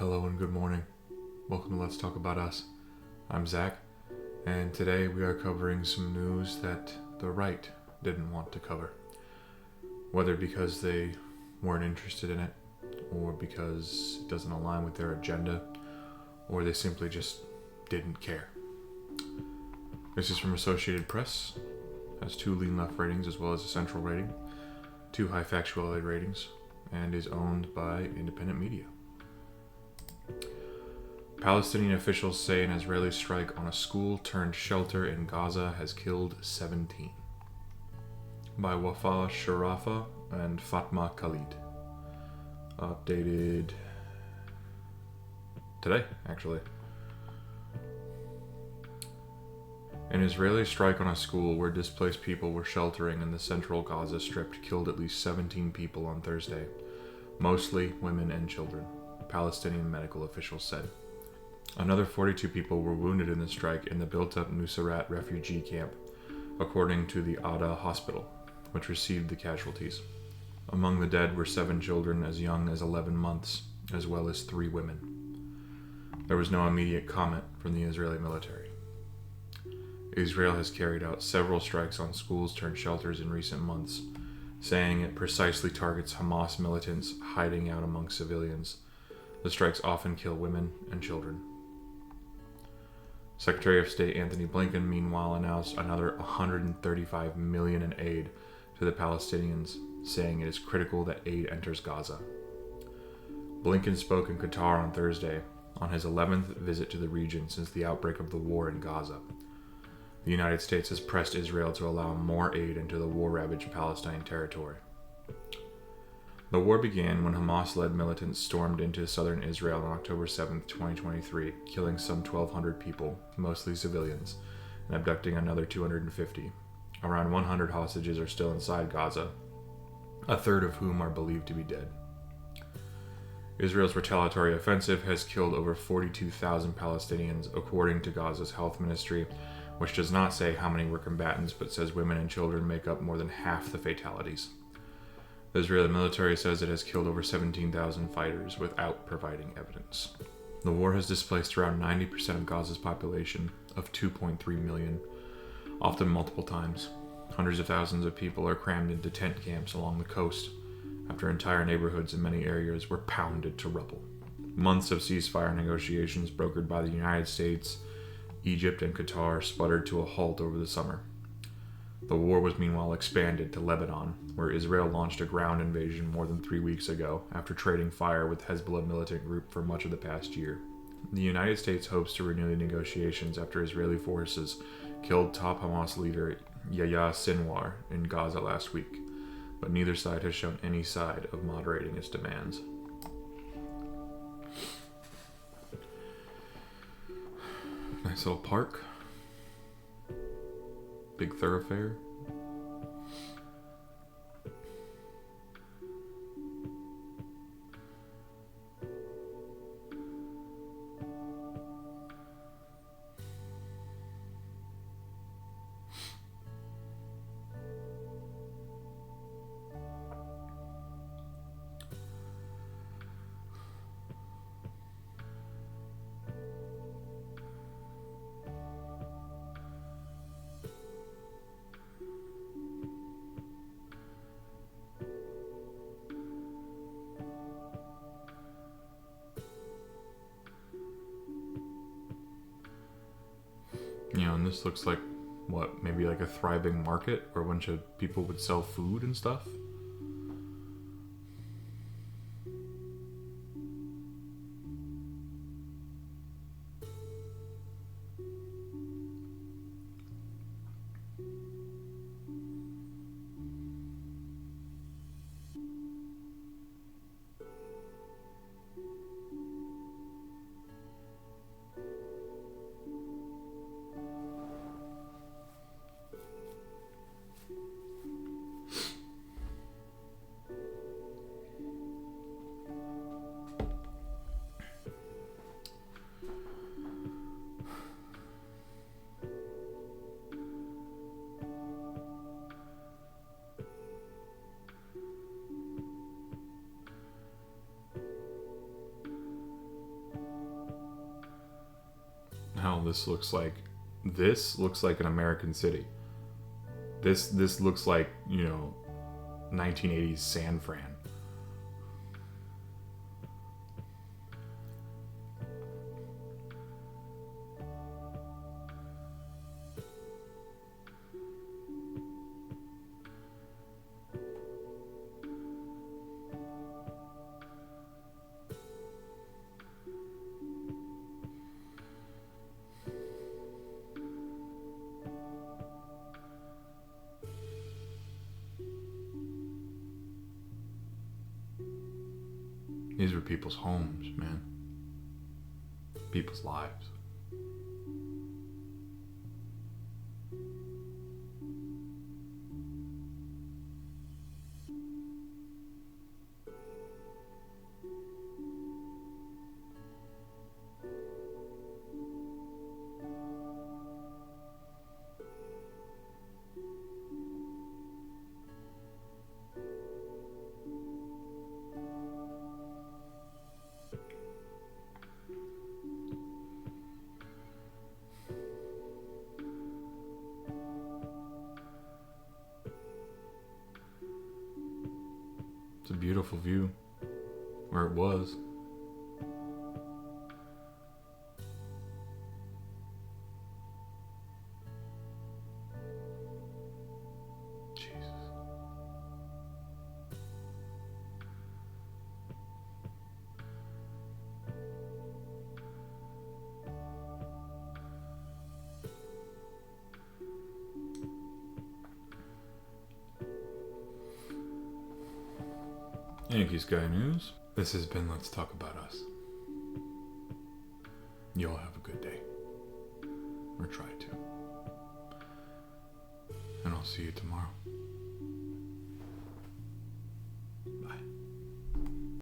Hello and good morning. Welcome to Let's Talk About Us. I'm Zach, and today we are covering some news that the right didn't want to cover. Whether because they weren't interested in it, or because it doesn't align with their agenda, or they simply just didn't care. This is from Associated Press, has 2 lean left ratings as well as a central rating, 2 high factuality ratings, and is owned by independent media. Palestinian officials say an Israeli strike on a school turned shelter in Gaza has killed 17. By Wafa Sharafa and Fatma Khalid. Updated today, actually. An Israeli strike on a school where displaced people were sheltering in the central Gaza Strip killed at least 17 people on Thursday, mostly women and children, Palestinian medical officials said. Another 42 people were wounded in the strike in the built-up Nuseirat refugee camp, according to the Ada hospital, which received the casualties. Among the dead were 7 children as young as 11 months, as well as 3 women. There was no immediate comment from the Israeli military. Israel has carried out several strikes on schools turned shelters in recent months, saying it precisely targets Hamas militants hiding out among civilians. The strikes often kill women and children. Secretary of State Anthony Blinken, meanwhile, announced another $135 million in aid to the Palestinians, saying it is critical that aid enters Gaza. Blinken spoke in Qatar on Thursday, on his 11th visit to the region since the outbreak of the war in Gaza. The United States has pressed Israel to allow more aid into the war-ravaged Palestine territory. The war began when Hamas-led militants stormed into southern Israel on October 7, 2023, killing some 1,200 people, mostly civilians, and abducting another 250. Around 100 hostages are still inside Gaza, a third of whom are believed to be dead. Israel's retaliatory offensive has killed over 42,000 Palestinians, according to Gaza's health ministry, which does not say how many were combatants, but says women and children make up more than half the fatalities. The Israeli military says it has killed over 17,000 fighters without providing evidence. The war has displaced around 90% of Gaza's population of 2.3 million, often multiple times. Hundreds of thousands of people are crammed into tent camps along the coast after entire neighborhoods in many areas were pounded to rubble. Months of ceasefire negotiations brokered by the United States, Egypt, and Qatar sputtered to a halt over the summer. The war was meanwhile expanded to Lebanon, where Israel launched a ground invasion more than 3 weeks ago after trading fire with Hezbollah militant group for much of the past year. The United States hopes to renew the negotiations after Israeli forces killed top Hamas leader Yahya Sinwar in Gaza last week, but neither side has shown any sign of moderating its demands. Nice little park. Big thoroughfare. And this looks like, maybe like a thriving market where a bunch of people would sell food and stuff? hell, this looks like an American city. This looks like, 1980s San Fran. These were people's homes, man. People's lives. It's a beautiful view. Or it was. Jesus. Thank you, Sky News. This has been Let's Talk About Us. You all have a good day. Or try to. And I'll see you tomorrow.